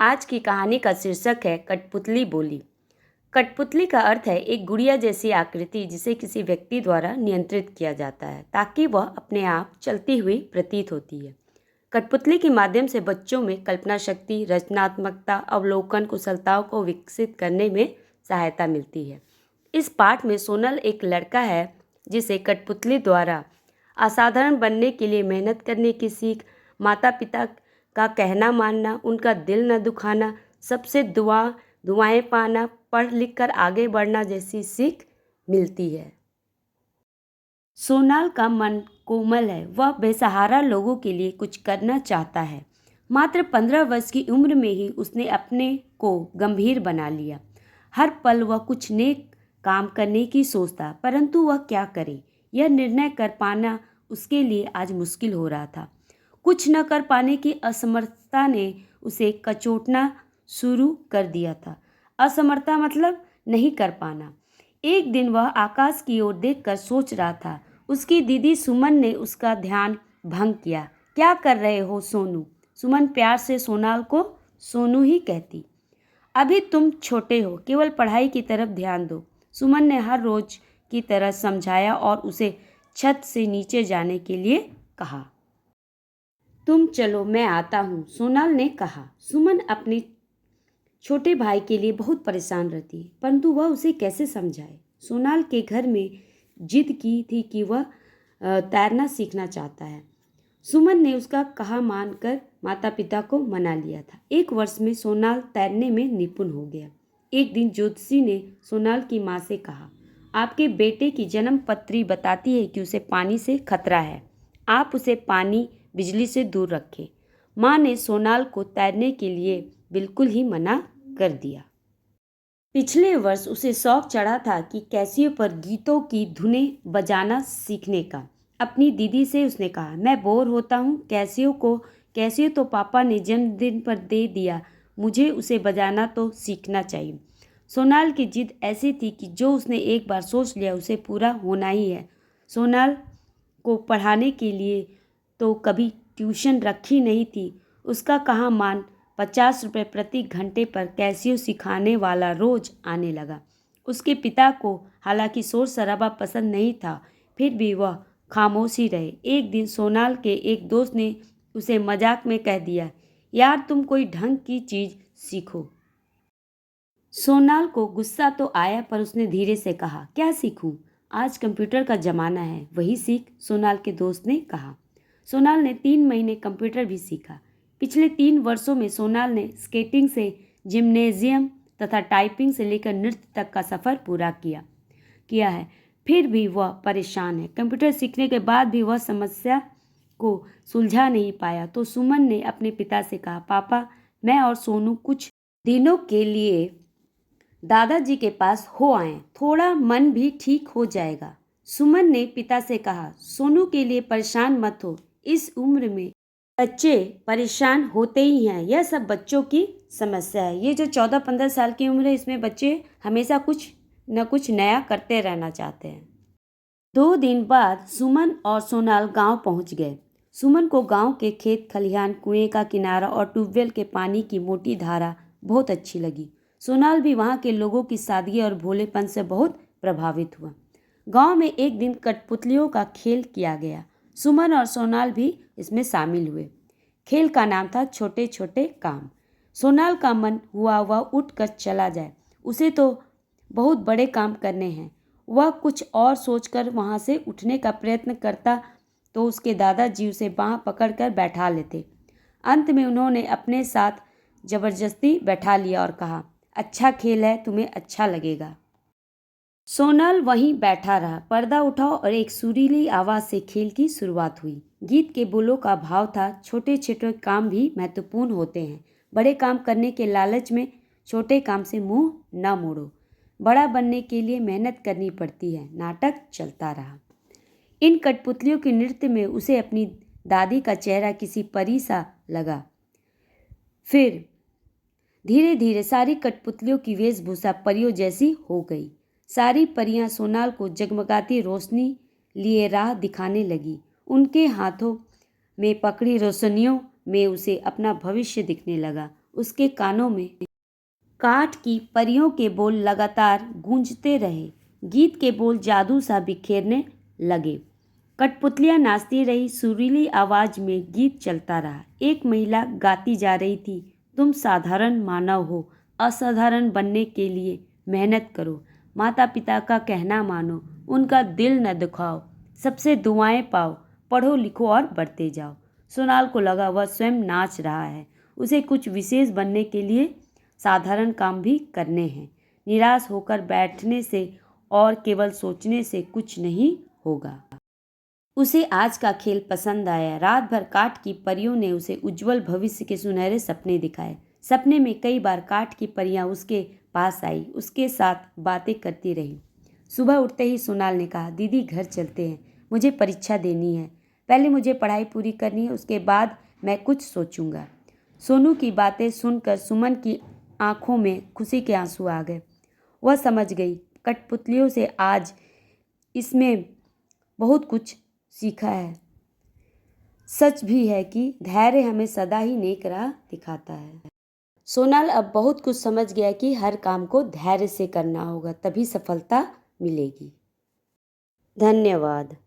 आज की कहानी का शीर्षक है कठपुतली बोली। कठपुतली का अर्थ है एक गुड़िया जैसी आकृति जिसे किसी व्यक्ति द्वारा नियंत्रित किया जाता है ताकि वह अपने आप चलती हुई प्रतीत होती है। कठपुतली के माध्यम से बच्चों में कल्पना शक्ति, रचनात्मकता, अवलोकन कुशलताओं को विकसित करने में सहायता मिलती है। इस पाठ में सोनल एक लड़का है जिसे कठपुतली द्वारा असाधारण बनने के लिए मेहनत करने की सीख, माता पिता का कहना मानना, उनका दिल न दुखाना, सबसे दुआएं पाना, पढ़ लिख कर आगे बढ़ना जैसी सीख मिलती है। सोनाल का मन कोमल है। वह बेसहारा लोगों के लिए कुछ करना चाहता है। मात्र 15 वर्ष की उम्र में ही उसने अपने को गंभीर बना लिया। हर पल वह कुछ नेक काम करने की सोचता, परंतु वह क्या करे, यह निर्णय कर पाना उसके लिए आज मुश्किल हो रहा था। कुछ न कर पाने की असमर्थता ने उसे कचोटना शुरू कर दिया था। असमर्थता मतलब नहीं कर पाना। एक दिन वह आकाश की ओर देखकर सोच रहा था। उसकी दीदी सुमन ने उसका ध्यान भंग किया। क्या कर रहे हो सोनू? सुमन प्यार से सोनाल को सोनू ही कहती। अभी तुम छोटे हो, केवल पढ़ाई की तरफ ध्यान दो, सुमन ने हर रोज की तरह समझाया और उसे छत से नीचे जाने के लिए कहा। तुम चलो, मैं आता हूँ, सोनाल ने कहा। सुमन अपने छोटे भाई के लिए बहुत परेशान रहती है, परंतु वह उसे कैसे समझाए। सोनाल के घर में जिद की थी कि वह तैरना सीखना चाहता है। सुमन ने उसका कहा मानकर माता पिता को मना लिया था। 1 वर्ष में सोनाल तैरने में निपुण हो गया। एक दिन ज्योतिषी ने सोनाल की माँ से कहा, आपके बेटे की जन्म पत्री बताती है कि उसे पानी से खतरा है। आप उसे पानी, बिजली से दूर रखें। माँ ने सोनाल को तैरने के लिए बिल्कुल ही मना कर दिया। पिछले वर्ष उसे शौक चढ़ा था कि कैसियो पर गीतों की धुनें बजाना सीखने का। अपनी दीदी से उसने कहा, मैं बोर होता हूँ। कैसियो तो पापा ने जन्मदिन पर दे दिया, मुझे उसे बजाना तो सीखना चाहिए। सोनाल की जिद ऐसी थी कि जो उसने एक बार सोच लिया उसे पूरा होना ही है। सोनाल को पढ़ाने के लिए तो कभी ट्यूशन रखी नहीं थी। उसका कहा मान 50 रुपये प्रति घंटे पर कैसियो सिखाने वाला रोज आने लगा। उसके पिता को हालांकि शोर शराबा पसंद नहीं था, फिर भी वह खामोश ही रहे। एक दिन सोनाल के एक दोस्त ने उसे मजाक में कह दिया, यार तुम कोई ढंग की चीज़ सीखो। सोनाल को गुस्सा तो आया, पर उसने धीरे से कहा, क्या सीखूं? आज कंप्यूटर का ज़माना है, वही सीख, सोनाल के दोस्त ने कहा। सोनाल ने 3 महीने कंप्यूटर भी सीखा। पिछले 3 वर्षों में सोनाल ने स्केटिंग से जिम्नेजियम तथा टाइपिंग से लेकर नृत्य तक का सफ़र पूरा किया है। फिर भी वह परेशान है। कंप्यूटर सीखने के बाद भी वह समस्या को सुलझा नहीं पाया। तो सुमन ने अपने पिता से कहा, पापा मैं और सोनू कुछ दिनों के लिए दादाजी के पास हो आए, थोड़ा मन भी ठीक हो जाएगा। सुमन ने पिता से कहा, सोनू के लिए परेशान मत हो, इस उम्र में बच्चे परेशान होते ही हैं, यह सब बच्चों की समस्या है। ये जो 14-15 साल की उम्र है, इसमें बच्चे हमेशा कुछ न कुछ नया करते रहना चाहते हैं। 2 दिन बाद सुमन और सोनाल गांव पहुंच गए। सुमन को गांव के खेत खलिहान, कुएं का किनारा और ट्यूबवेल के पानी की मोटी धारा बहुत अच्छी लगी। सोनाल भी वहाँ के लोगों की सादगी और भोलेपन से बहुत प्रभावित हुआ। गांव में एक दिन कठपुतलियों का खेल किया गया। सुमन और सोनाल भी इसमें शामिल हुए। खेल का नाम था छोटे छोटे काम। सोनाल का मन हुआ वह उठ कर चला जाए, उसे तो बहुत बड़े काम करने हैं। वह कुछ और सोचकर वहाँ से उठने का प्रयत्न करता तो उसके दादाजी उसे बाँह पकड़कर बैठा लेते। अंत में उन्होंने अपने साथ जबरदस्ती बैठा लिया और कहा, अच्छा खेल है, तुम्हें अच्छा लगेगा। सोनाल वहीं बैठा रहा। पर्दा उठा और एक सुरीली आवाज़ से खेल की शुरुआत हुई। गीत के बोलों का भाव था, छोटे छोटे काम भी महत्वपूर्ण होते हैं, बड़े काम करने के लालच में छोटे काम से मुंह न मोड़ो, बड़ा बनने के लिए मेहनत करनी पड़ती है। नाटक चलता रहा। इन कठपुतलियों के नृत्य में उसे अपनी दादी का चेहरा किसी परी सा लगा। फिर धीरे धीरे सारी कठपुतलियों की वेशभूषा परियों जैसी हो गई। सारी परियां सोनाल को जगमगाती रोशनी लिए राह दिखाने लगी। उनके हाथों में पकड़ी रोशनियों में उसे अपना भविष्य दिखने लगा। उसके कानों में काठ की परियों के बोल लगातार गूंजते रहे। गीत के बोल जादू सा बिखेरने लगे। कठपुतलियां नाचती रही, सुरीली आवाज में गीत चलता रहा। एक महिला गाती जा रही थी, तुम साधारण मानव हो, असाधारण बनने के लिए मेहनत करो, माता पिता का कहना मानो, उनका दिल न दुखाओ, सबसे दुआएं पाओ, पढ़ो लिखो और बढ़ते जाओ। सोनाल को लगा वह स्वयं नाच रहा है। उसे कुछ विशेष बनने के लिए साधारण काम भी करने हैं। निराश होकर बैठने से और केवल सोचने से कुछ नहीं होगा। उसे आज का खेल पसंद आया। रात भर काठ की परियों ने उसे उज्जवल भविष्य के सुनहरे सपने दिखाए। सपने में कई बार काठ की परियां उसके पास आई, उसके साथ बातें करती रही। सुबह उठते ही सोनाल ने कहा, दीदी घर चलते हैं, मुझे परीक्षा देनी है। पहले मुझे पढ़ाई पूरी करनी है, उसके बाद मैं कुछ सोचूंगा। सोनू की बातें सुनकर सुमन की आंखों में खुशी के आंसू आ गए। वह समझ गई, कठपुतलियों से आज इसमें बहुत कुछ सीखा है। सच भी है कि धैर्य हमें सदा ही नेक राह दिखाता है। सोनाल अब बहुत कुछ समझ गया कि हर काम को धैर्य से करना होगा, तभी सफलता मिलेगी। धन्यवाद।